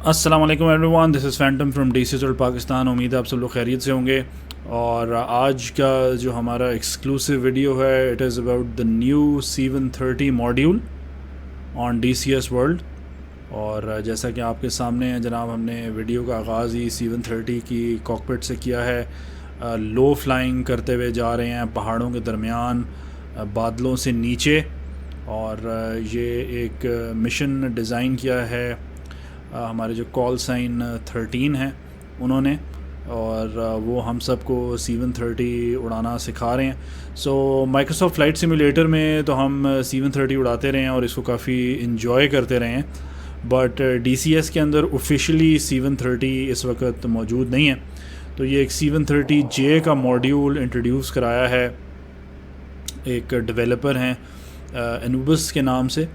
अस्सलाम वालेकुम everyone, this is Phantom from DCS Pakistan. उम्मीद है आप सब लोग खैरियत से होंगे। और आज का जो हमारा एक्सक्लूसिव वीडियो है, it is about the new C-130 module on DCS world. और जैसा कि आपके सामने है जनाब, हमने वीडियो का आगाज़ ही C-130 की कॉकपिट से किया है। लो फ्लाइंग करते हुए जा रहे हैं पहाड़ों के दरमियान, बादलों से नीचे। और ये एक मिशन डिज़ाइन किया है हमारे जो कॉल साइन 13 हैं उन्होंने, और वो हम सबको C-130 उड़ाना सिखा रहे हैं। सो माइक्रोसॉफ्ट फ़्लाइट सिमुलेटर में तो हम C-130 उड़ाते रहे हैं और इसको काफ़ी इन्जॉय करते रहे हैं, बट DCS के अंदर ऑफिशियली C-130 इस वक्त मौजूद नहीं है। तो ये एक C-130J का मॉड्यूल इंट्रोड्यूस कराया है, एक डेवलपर हैं Anubis के नाम से,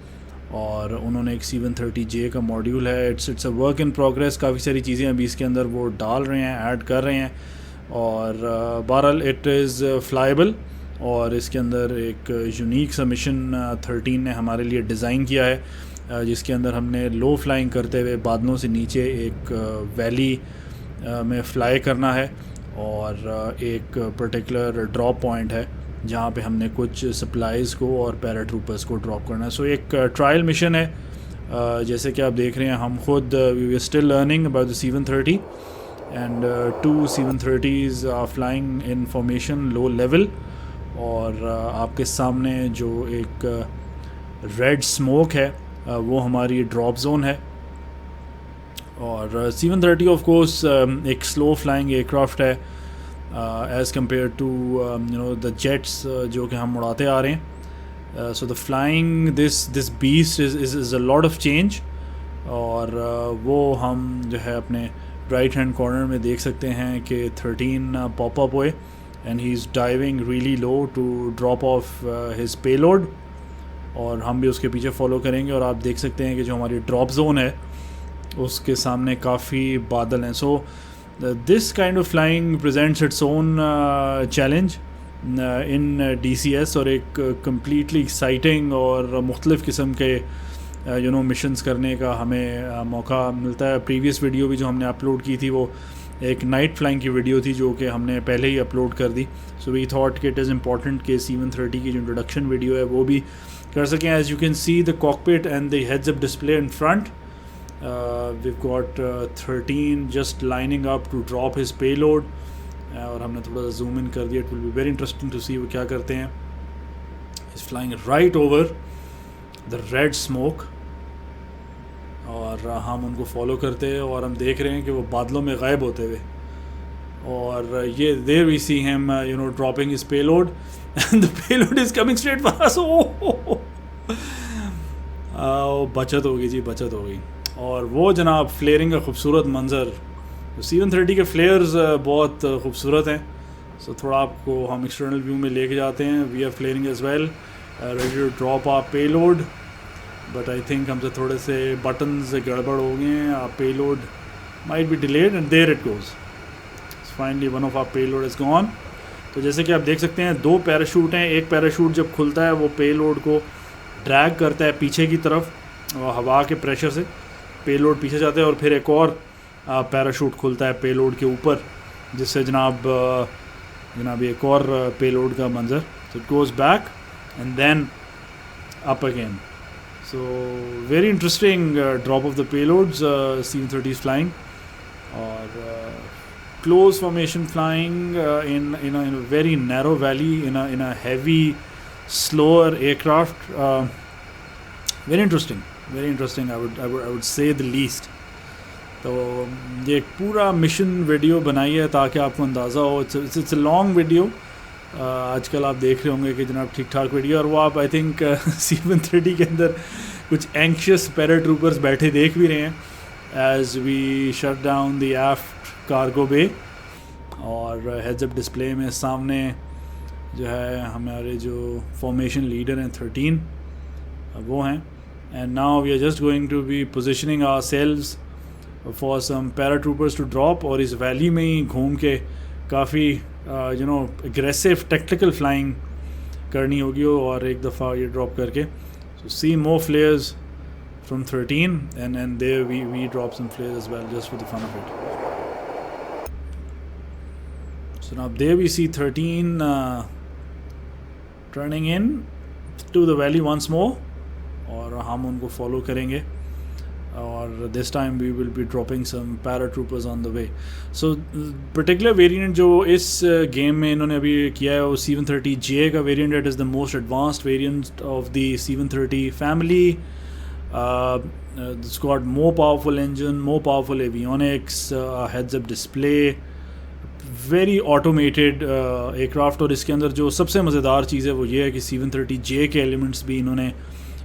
और उन्होंने एक C-130J का मॉड्यूल है। It's a work in progress. काफ़ी सारी चीज़ें अभी इसके अंदर वो डाल रहे हैं, ऐड कर रहे हैं। और बहरहाल इट इज़ फ्लाइबल, और इसके अंदर एक यूनिक सा मिशन 13 ने हमारे लिए डिज़ाइन किया है, जिसके अंदर हमने लो फ्लाइंग करते हुए बादलों से नीचे एक वैली में फ़्लाई करना है, और एक पर्टिकुलर ड्रॉप पॉइंट है जहाँ पे हमने कुछ सप्लाईज़ को और पैराट्रूपर्स को ड्रॉप करना है। सो एक ट्रायल मिशन है। जैसे कि आप देख रहे हैं, हम खुद we are still learning about the C-130, and 2 C-130s are flying in formation low level. और आपके सामने जो एक रेड स्मोक है, वो हमारी ड्रॉप जोन है। और C-130 ऑफ कोर्स एक स्लो फ्लाइंग एयरक्राफ्ट है as compared to the jets जो कि हम उड़ाते आ रहे हैं। So the flying this beast is a lot of change. और वो हम जो है अपने राइट हैंड कॉर्नर में देख सकते हैं कि 13 पॉपअप हुए, and he is diving really low to drop off his payload, और हम भी उसके पीछे फॉलो करेंगे। और आप देख सकते हैं कि जो हमारी ड्रॉप जोन है उसके सामने काफ़ी बादल हैं। सो this kind of flying presents its own challenge in DCS, और एक completely exciting और मुख्तलिफ़ किस्म के मिशंस करने का हमें मौका मिलता है। प्रीवियस वीडियो भी जो हमने अपलोड की थी वो एक नाइट फ्लाइंग की वीडियो थी, जो कि हमने पहले ही अपलोड कर दी। सो वी थॉट कि इट इज़ इम्पॉर्टेंट कि C-130 की जो इंट्रोडक्शन वीडियो है वो भी कर सकें। As you can see the cockpit and the heads up display in front. We've got 13 just lining up to drop his payload, और हमने थोड़ा सा zoom in कर दिया। It will be very interesting to see वो क्या करते हैं। He's flying right over the red smoke, और हम उनको फॉलो करते हैं और हम देख रहे हैं कि वो बादलों में गायब होते हुए। और ये there we see him dropping his payload and the payload is coming straight for us। बचत होगी जी, बचत होगी। और वो जनाब फ्लेयरिंग का खूबसूरत मंज़र, C-130 के फ्लेयर्स बहुत खूबसूरत हैं। सो थोड़ा आपको हम एक्सटर्नल व्यू में लेके जाते हैं। We are flaring as well, ready to drop our payload, but I think हमसे थोड़े से बटन्स गड़बड़ हो गए हैं। Our payload might be delayed, and there it goes. Finally one of our payload is gone. तो जैसे कि आप देख सकते हैं, 2 पैराशूट हैं। एक पैराशूट जब खुलता है वो पेलोड को ड्रैग करता है पीछे की तरफ, और हवा के प्रेशर से पेलोड पीछे जाते हैं। और फिर एक और पैराशूट खुलता है पेलोड के ऊपर, जिससे जनाब एक और पेलोड का मंजर। So it goes back and then up again. So very interesting drop off the payloads C-130 flying, और close formation flying in a very narrow valley in a heavy slower aircraft. Very interesting, I would say the least. तो ये एक पूरा mission video बनाई है ताकि आपको अंदाज़ा हो। It's a long video. आजकल आप देख रहे होंगे कि जनाब ठीक ठाक वीडियो, और वो आप आई थिंक C-130 के अंदर कुछ एंक्शियस पैराट्रूपर्स बैठे देख भी रहे हैं as we shut down the aft cargo bay. और हेड्स अप डिस्प्ले में सामने जो है हमारे जो फॉर्मेशन लीडर हैं 13 वो हैं। And now we are just going to be positioning ourselves for some paratroopers to drop, और इस वैली में ही घूम के काफ़ी aggressive tactical flying करनी होगी, और एक दफ़ा ये ड्रॉप करके। So see more flares from 13, and there we drop some flares as well, just for the fun of it. So now there we see 13 turning in to the valley once more, और हम उनको follow करेंगे, और this time we will be dropping some paratroopers on the way. So particular variant जो इस game में इन्होंने अभी किया है वो C-130J का variant. It is the most advanced variant of the C-130 family. It's got more powerful engine, more powerful avionics, heads-up display, very automated aircraft. और इसके अंदर जो सबसे मज़ेदार चीज़ है वो ये है कि C-130J के elements भी इन्होंने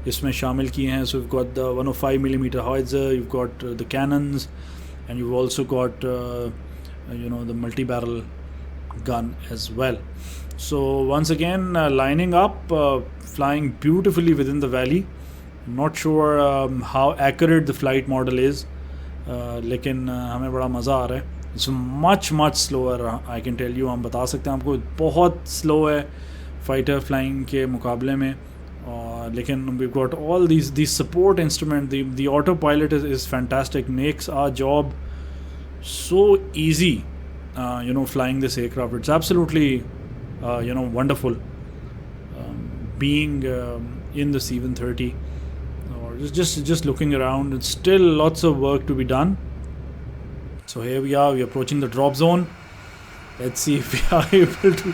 इसमें शामिल किए हैं. So you've got the 105mm howitzer, you've got the cannons, and you've also got the multi-barrel gun as well. So once again lining up, flying beautifully within the valley. Not sure how accurate the flight model is, लेकिन हमें बड़ा मज़ा आ रहा है. It's much slower, I can tell you. हम बता सकते हैं आपको बहुत slow है fighter flying के मुकाबले में. लेकिन we've got all these support instrument. The autopilot is fantastic, makes our job so easy, flying this aircraft. It's absolutely wonderful being in the C-130, or just looking around. It's still lots of work to be done. So here we are approaching the drop zone. Let's see if we are able to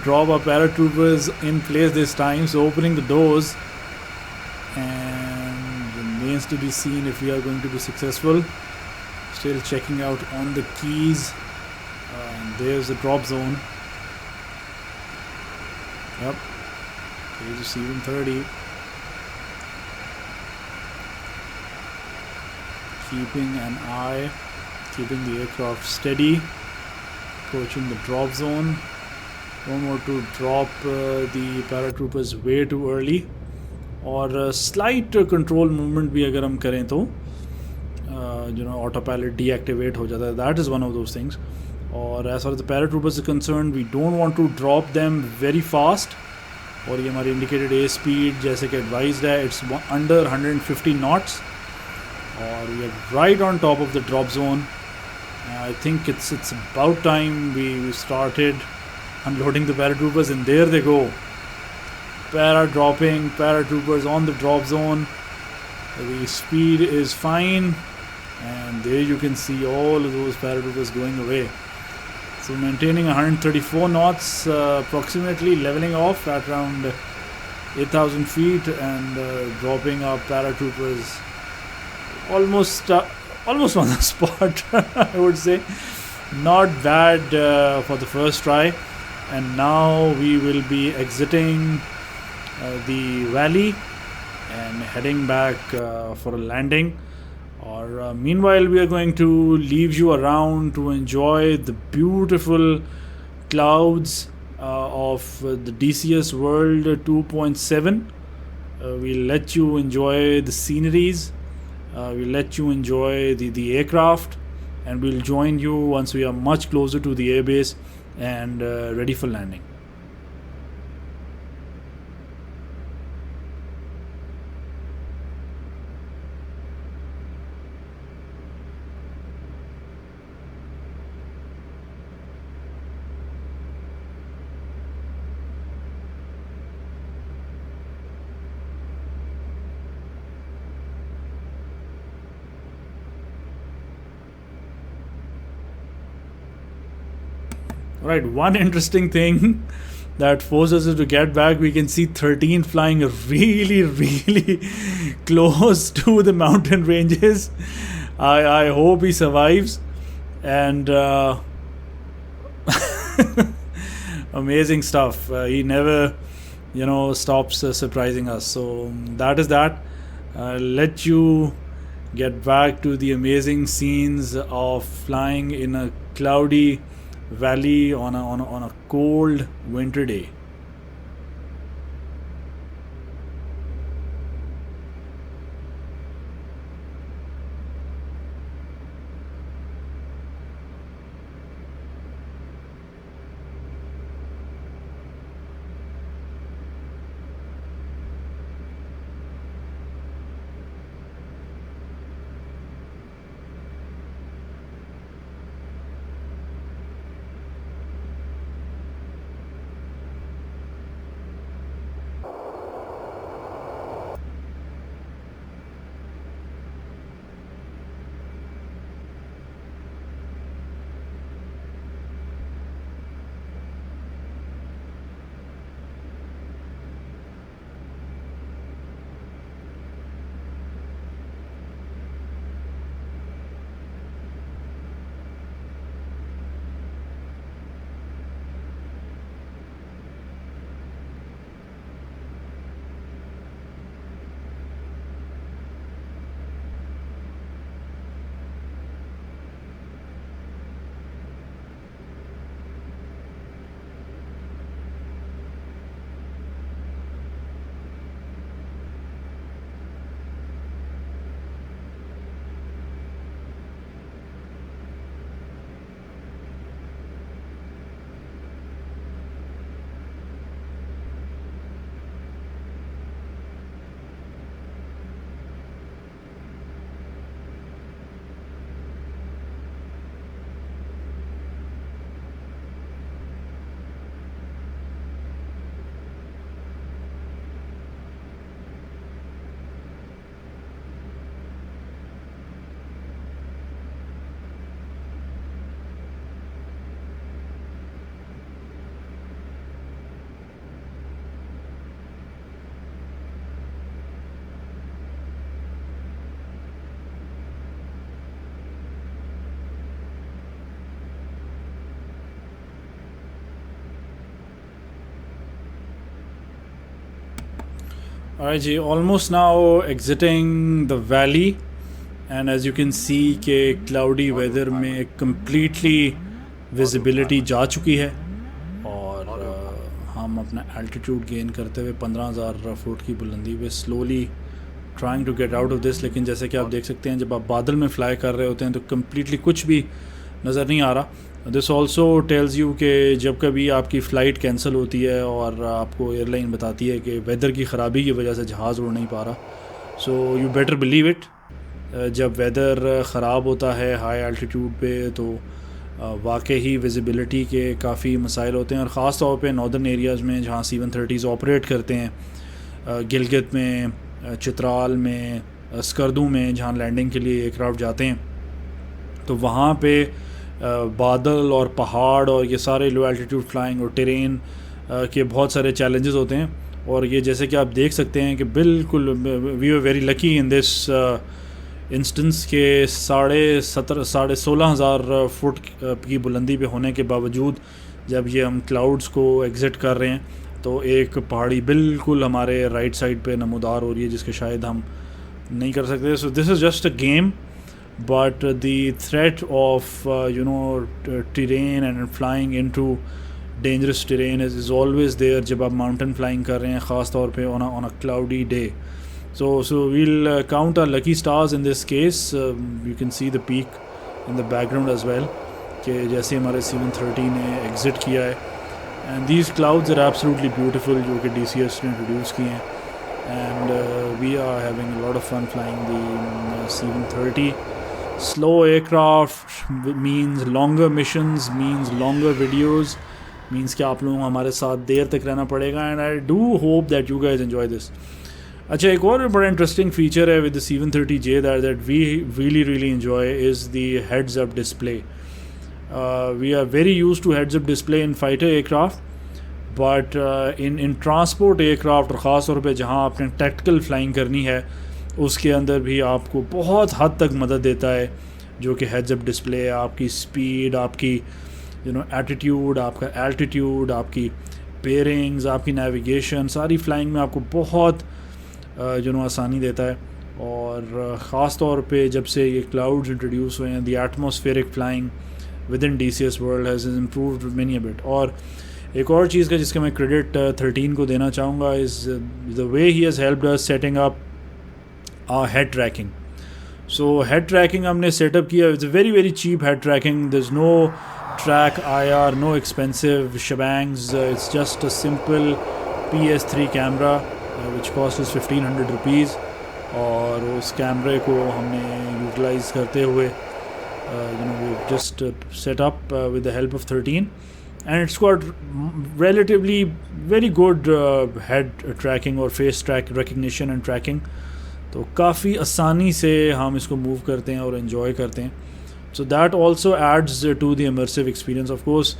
drop our paratroopers in place this time. So opening the doors, and remains to be seen if we are going to be successful. Still checking out on the keys. And there's the drop zone. Yep, there's the C-130. Keeping an eye, keeping the aircraft steady. Approaching the drop zone. Don't want to drop the paratroopers way too early, और slight control movement भी अगर हम करें तो autopilot deactivate हो जाता है. That is one of those things. और as far as the paratroopers are concerned, we don't want to drop them very fast. और ये हमारी indicated airspeed जैसे कि advised है, it's under 150 knots, और we are right on top of the drop zone. I think it's about time we started unloading the paratroopers, and there they go. Dropping paratroopers on the drop zone. The speed is fine, and there you can see all of those paratroopers going away. So maintaining 134 knots approximately, leveling off at around 8,000 feet, and dropping our paratroopers almost on the spot. I would say not bad for the first try. And now we will be exiting the valley and heading back for a landing. Or meanwhile, we are going to leave you around to enjoy the beautiful clouds of the DCS World 2.7. We'll let you enjoy the sceneries. We'll let you enjoy the aircraft, and we'll join you once we are much closer to the airbase and ready for landing. Right, one interesting thing that forces us to get back, we can see 13 flying really close to the mountain ranges. I hope he survives, and amazing stuff. He never stops surprising us. So that is that. Let you get back to the amazing scenes of flying in a cloudy valley on a cold winter day. Alright ji, almost now exiting the valley and as you can see कि cloudy weather में completely visibility जा चुकी है और हम अपना altitude gain करते हुए 15,000 फुट की बुलंदी पे slowly trying to get out of this। लेकिन जैसे कि आप देख सकते हैं जब आप बादल में फ्लाई कर रहे होते हैं तो completely कुछ भी नज़र नहीं आ रहा। दिस ऑल्सो टेल्स यू कि जब कभी आपकी फ़्लाइट कैंसिल होती है और आपको एयरलाइन बताती है कि वेदर की ख़राबी की वजह से जहाज़ उड़ नहीं पा रहा, so you better believe it. जब वेदर ख़राब होता है हाई एल्टीट्यूड पे तो वाकई ही विजिबिलिटी के काफ़ी मसाइल होते हैं और ख़ास तौर पे नॉर्दर्न एरियाज़ में जहाँ C-130s ऑपरेट करते हैं, गिलगित में, चित्राल में, स्कर्दू में जहाँ लैंडिंग के लिए एयरक्राफ्ट जाते हैं, तो वहाँ पे बादल और पहाड़ और ये सारे लो एल्टीट्यूड फ्लाइंग और टेरेन के बहुत सारे चैलेंजेस होते हैं। और ये जैसे कि आप देख सकते हैं कि बिल्कुल we are very lucky in this instance के 16,500 फुट की बुलंदी पे होने के बावजूद जब ये हम क्लाउड्स को एग्ज़िट कर रहे हैं तो एक पहाड़ी बिल्कुल हमारे राइट साइड पे नमूदार हो रही है जिसके शायद हम नहीं कर सकते। So this is just a game, but the threat of terrain and flying into dangerous terrain is always there जब आप mountain flying कर रहे हैं, ख़ास तौर पे on a cloudy day. So we'll count our lucky stars in this case. You can see the peak in the background as well कि जैसे हमारे C-130 ने exit किया है and these clouds are absolutely beautiful जो कि DCS ने introduce किए हैं and we are having a lot of fun flying the C-130. Slow aircraft means longer missions, means longer videos, means कि आप लोगों हमारे साथ देर तक रहना पड़ेगा and I do hope that you guys enjoy this. अच्छा, एक और बड़ा इंटरेस्टिंग फीचर है with the C-130J that we really enjoy is the heads up display. We are very used to heads up display in fighter aircraft, but in transport aircraft और ख़ास तौर पे जहाँ आपने tactical flying करनी है उसके अंदर भी आपको बहुत हद तक मदद देता है जो कि हेड्स अप डिस्प्ले, आपकी स्पीड, आपकी एटीट्यूड, आपका एल्टीट्यूड, आपकी पेयरिंग्स, आपकी नेविगेशन, सारी फ्लाइंग में आपको बहुत आसानी देता है। और ख़ास तौर पे जब से ये क्लाउड्स इंट्रोड्यूस हुए हैं, the atmospheric flying with in DCS world has improved many a bit. और एक और चीज़ का जिसका मैं क्रेडिट 13 को देना चाहूँगा is the way he has helped us setting up head tracking. So head tracking हमने setup किया, it's a very cheap head tracking. There's no track IR, no expensive shebangs. It's just a simple PS3 camera which costs us 1,500 rupees और उस कैमरे को हमने utilise करते हुए we've just set up with the help of 13 and it's got relatively very good head tracking और face track recognition and tracking, तो काफ़ी आसानी से हम इसको मूव करते हैं और इन्जॉय करते हैं। So that also adds to the immersive experience. Of course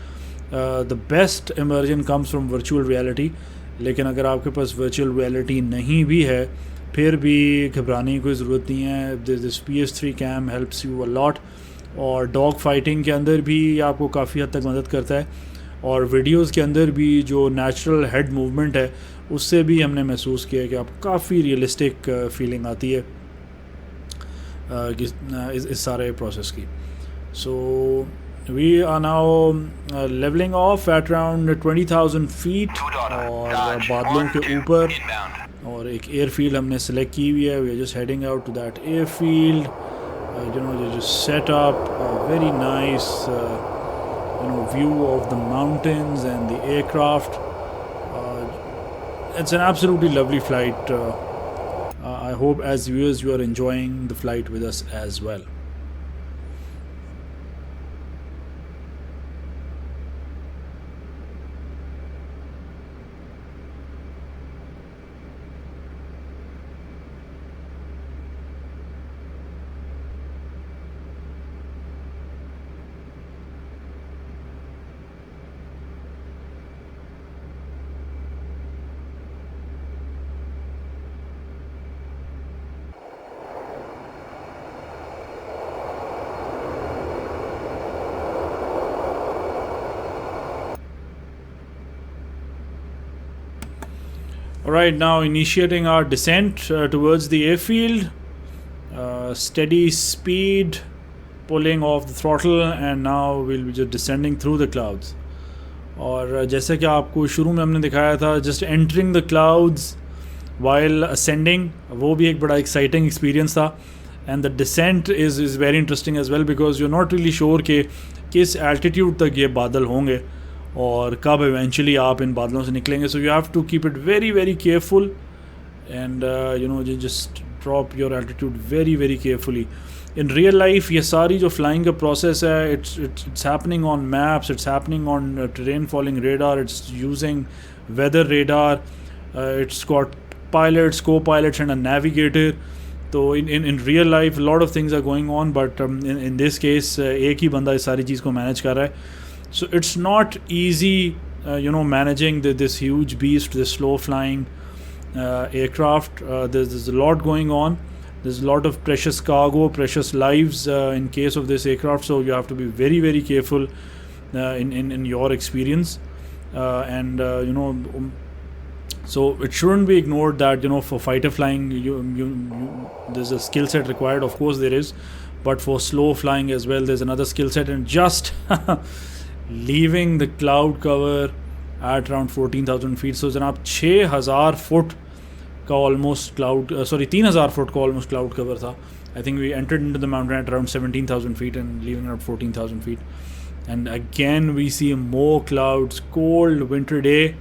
the best immersion comes from virtual reality, लेकिन अगर आपके पास वर्चुअल रियलिटी नहीं भी है फिर भी घबराने की कोई ज़रूरत नहीं है। This PS3 cam helps you a lot और डॉग फाइटिंग के अंदर भी आपको काफ़ी हद तक मदद करता है और वीडियोज़ के अंदर भी जो नेचुरल हेड मूवमेंट है उससे भी हमने महसूस किया कि आपको काफ़ी रियलिस्टिक फीलिंग आती है इस सारे प्रोसेस की। So we are now levelling off at around 20,000 feet और बादलों के ऊपर, और एक एयरफील्ड हमने सेलेक्ट की हुई है। We are just heading out to that airfield, just set up a very nice view of the mountains and the aircraft. It's an absolutely lovely flight. I hope as viewers you are enjoying the flight with us as well. Alright, now initiating our descent towards the airfield. Steady speed, pulling off the throttle, and now we'll be just descending through the clouds. और जैसे कि आपको शुरू में हमने दिखाया था, just entering the clouds while ascending, वो भी एक बड़ा exciting experience था. And the descent is very interesting as well, because you're not really sure कि किस altitude तक ये बादल होंगे और कब eventually आप इन बादलों से निकलेंगे. So you have to keep it very very careful, and you just drop your altitude very very carefully. In real life ये सारी जो flying का process है, it's happening on maps, it's happening on terrain following radar, it's using weather radar, it's got pilots, co-pilots and a navigator. तो in real life a lot of things are going on, but in this case एक ही बंदा इस सारी चीज़ को manage कर रहा है. So it's not easy managing this huge beast, this slow flying aircraft. There's a lot going on. There's a lot of precious cargo, precious lives in case of this aircraft, so you have to be very very careful in your experience, so it shouldn't be ignored that for fighter flying there's a skill set required. Of course there is, but for slow flying as well there's another skill set. And just leaving the cloud cover at around 14,000 feet, so जनाब 6,000 foot का almost cloud 3,000 foot का almost cloud cover था. I think we entered into the mountain at around 17,000 feet and leaving at 14,000 feet. And again we see more clouds, cold winter day,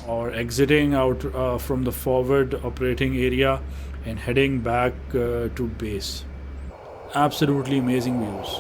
or exiting out from the forward operating area and heading back to base. Absolutely amazing views.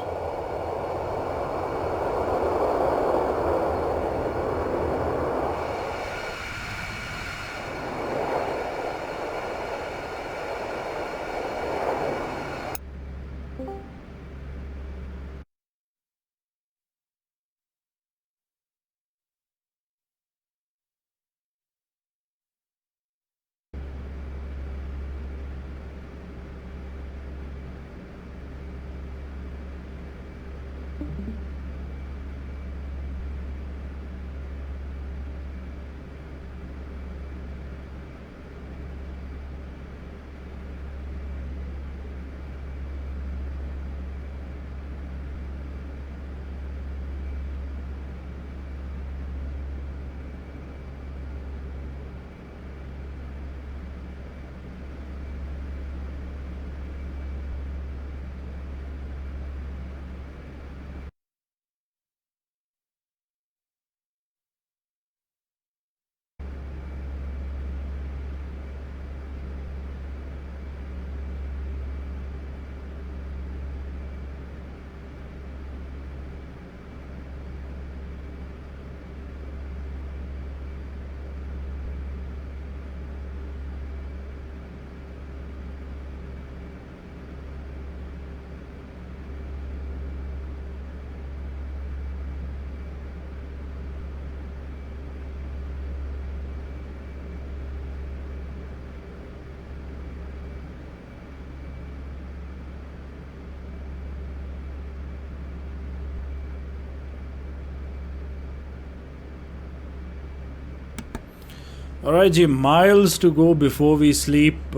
Alright ji, miles to go before we sleep.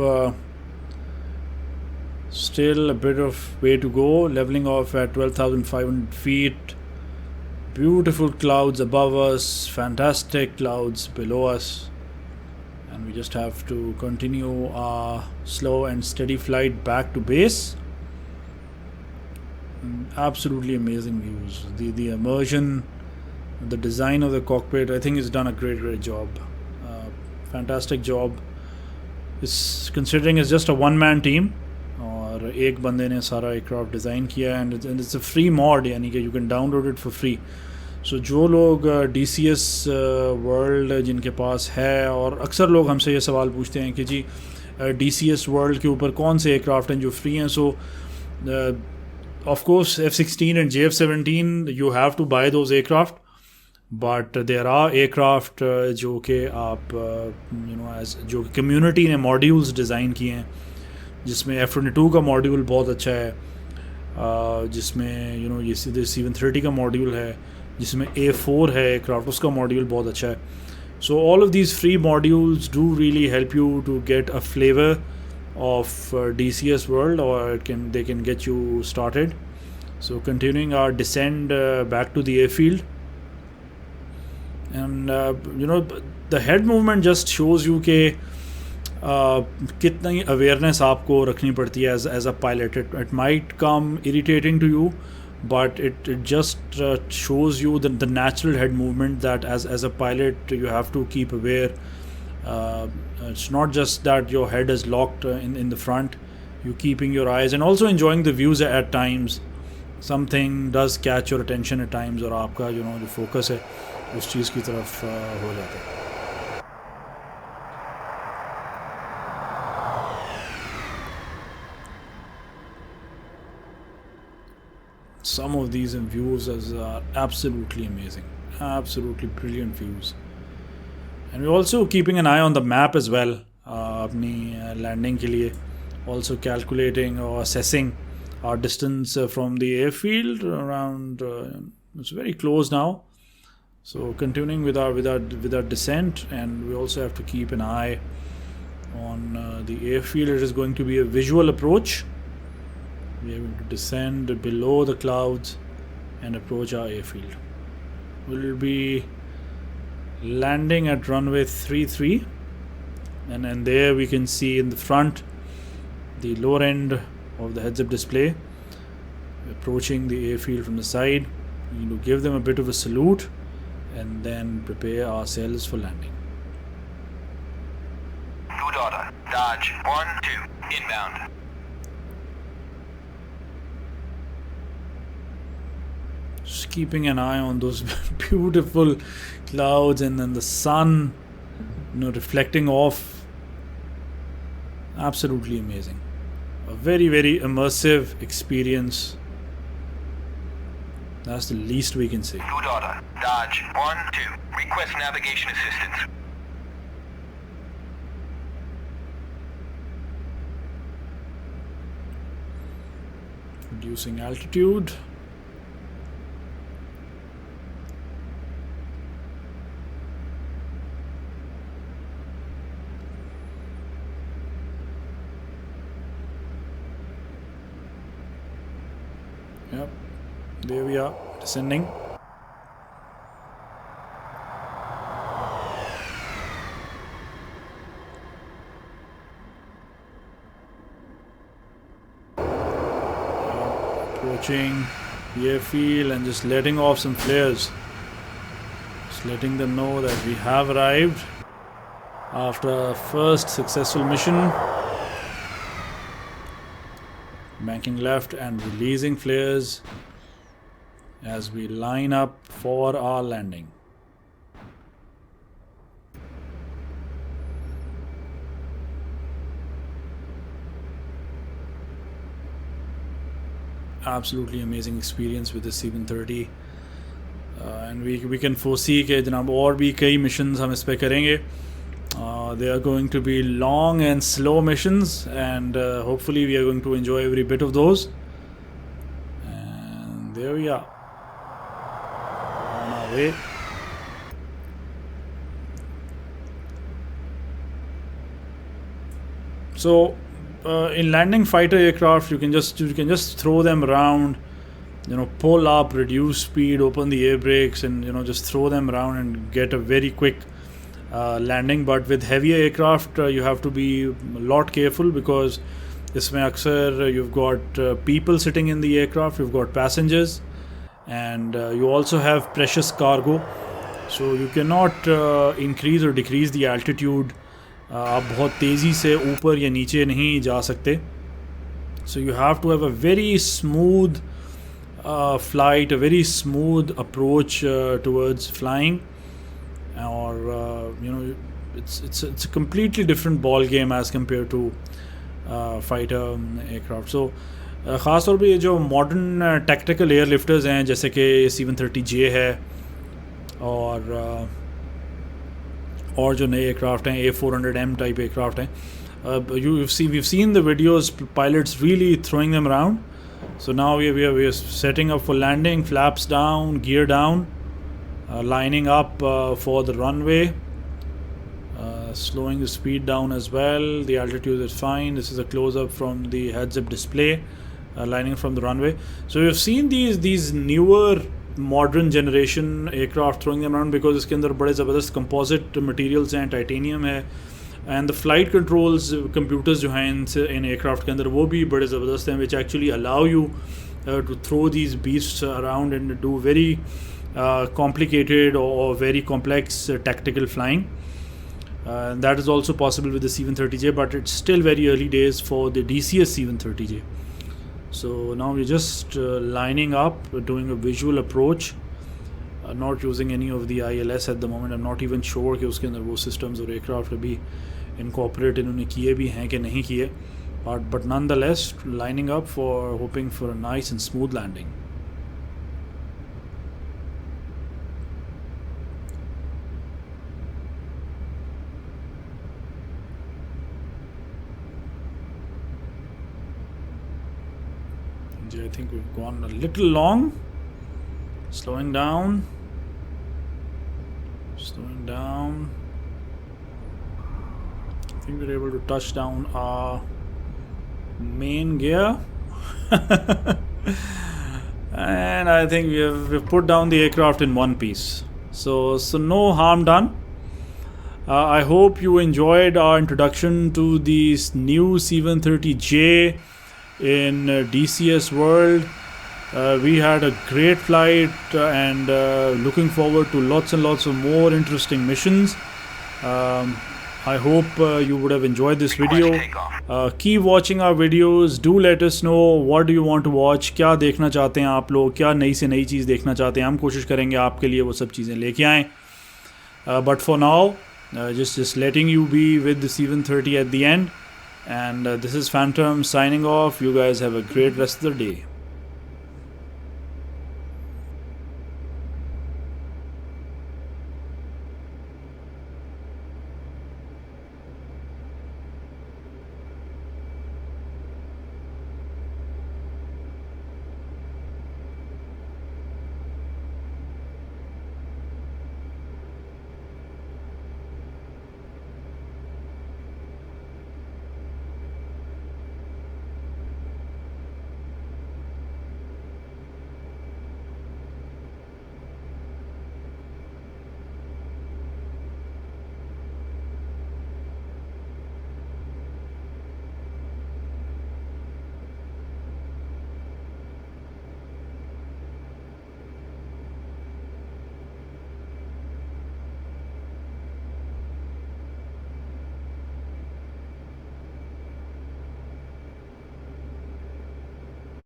Still a bit of way to go. Leveling off at 12,500 feet. Beautiful clouds above us, fantastic clouds below us, and we just have to continue our slow and steady flight back to base. Absolutely amazing views. The immersion, the design of the cockpit, I think it's done a great job. Fantastic job. It's considering it's just a one-man team और एक बंदे ने सारा aircraft design किया है, and it's a free mod, यानी कि you can download it for free. So जो लोग DCS वर्ल्ड जिनके पास है, और अक्सर लोग हमसे ये सवाल पूछते हैं कि जी DCS वर्ल्ड के ऊपर कौन से एयरक्राफ्ट हैं जो फ्री हैं. सो of course F-16 and JF-17 you have to buy those aircraft, but there are aircraft जो कि आप जो कम्युनिटी ने मॉड्यूल्स डिज़ाइन किए हैं, जिसमें F-22 का मॉड्यूल बहुत अच्छा है, जिसमें ये C-130 का मॉड्यूल है, जिसमें A4 है एयरक्राफ्ट, उसका मॉड्यूल बहुत अच्छा है. So all of these free modules do really help you to get a flavor of DCS world, or they can get you started. So continuing our descent back to the airfield, and the head movement just shows you कि कितनी awareness आपको रखनी पड़ती है as a pilot. It might come irritating to you, but it just shows you the natural head movement that as a pilot you have to keep aware. It's not just that your head is locked in the front, you keeping your eyes and also enjoying the views at times. Something does catch your attention at times और आपका जो focus है उस चीज़ की तरफ हो जाता है. Some of these views are absolutely amazing, absolutely brilliant views. And we're also keeping an eye on the map as well, अपनी landing के लिए, also calculating or assessing our distance from the airfield around. It's very close now, so continuing with our descent, and we also have to keep an eye on the airfield. It is going to be a visual approach. We are going to descend below the clouds and approach our airfield. We'll be landing at runway 33, and then there we can see in the front the lower end of the heads-up display. Approaching the airfield from the side, we need to give them a bit of a salute and then prepare ourselves for landing. Good order. Dodge 1-2 inbound. Just keeping an eye on those beautiful clouds and then the sun, reflecting off. Absolutely amazing. A very, very immersive experience. That's the least we can say. Good order. Dodge 1-2. Request navigation assistance. Reducing altitude. Yep, there we are, descending. Approaching the airfield and just letting off some flares. Just letting them know that we have arrived after our first successful mission. Banking left and releasing flares as we line up for our landing. Absolutely amazing experience with the C-130, and we can foresee कि जनाब और भी कई missions हम इस पे करेंगे. They are going to be long and slow missions, and hopefully we are going to enjoy every bit of those. And there we are, on our way. So in landing fighter aircraft, you can just throw them around, pull up, reduce speed, open the air brakes, and just throw them around and get a very quick landing. But with heavier aircraft you have to be a lot careful, because इसमें अक्सर you've got people sitting in the aircraft, you've got passengers, and you also have precious cargo, so you cannot increase or decrease the altitude. आप बहुत तेज़ी से ऊपर या नीचे नहीं जा सकते. So you have to have a very smooth flight, a very smooth approach towards flying. Or it's a completely different ball game as compared to fighter aircraft. So ख़ास तौर पे ये जो modern tactical airlifters हैं, जैसे कि C-130J है और जो नए aircraft हैं A400M type aircraft हैं, we've seen the videos, pilots really throwing them around. So now we are setting up for landing, flaps down, gear down. Lining up for the runway, slowing the speed down as well. The altitude is fine. This is a close-up from the heads-up display, lining from the runway. So we've seen these newer modern generation aircraft throwing them around because इसके अंदर बड़े ज़बरदस्त composite materials हैं, titanium है, and the flight controls computers जो हैं in aircraft के अंदर वो भी बड़े ज़बरदस्त हैं, which actually allow you to throw these beasts around and do very complicated or very complex tactical flying. That is also possible with the C-130J, but it's still very early days for the DCS C-130J. So now we're just lining up, doing a visual approach, not using any of the ILS at the moment. I'm not even sure कि उसके अंदर वो systems और aircraft अभी incorporate इन्होंने किए भी हैं कि नहीं किए, but nonetheless lining up for hoping for a nice and smooth landing. I think we've gone a little long. Slowing down. Slowing down. I think we're able to touch down our main gear. And I think we've put down the aircraft in one piece. So no harm done. I hope you enjoyed our introduction to this new C-130J in DCS world. We had a great flight and looking forward to lots and lots of more interesting missions. I hope you would have enjoyed this video. Keep watching our videos. Do let us know what do you want to watch. क्या देखना चाहते हैं आप लोग, क्या नई से नई चीज़ देखना चाहते हैं. हम कोशिश करेंगे आपके लिए वो सब चीज़ें लेके आएँ. But for now, just letting you be with the C-130 at the end. And this is Phantom signing off. You guys have a great rest of the day.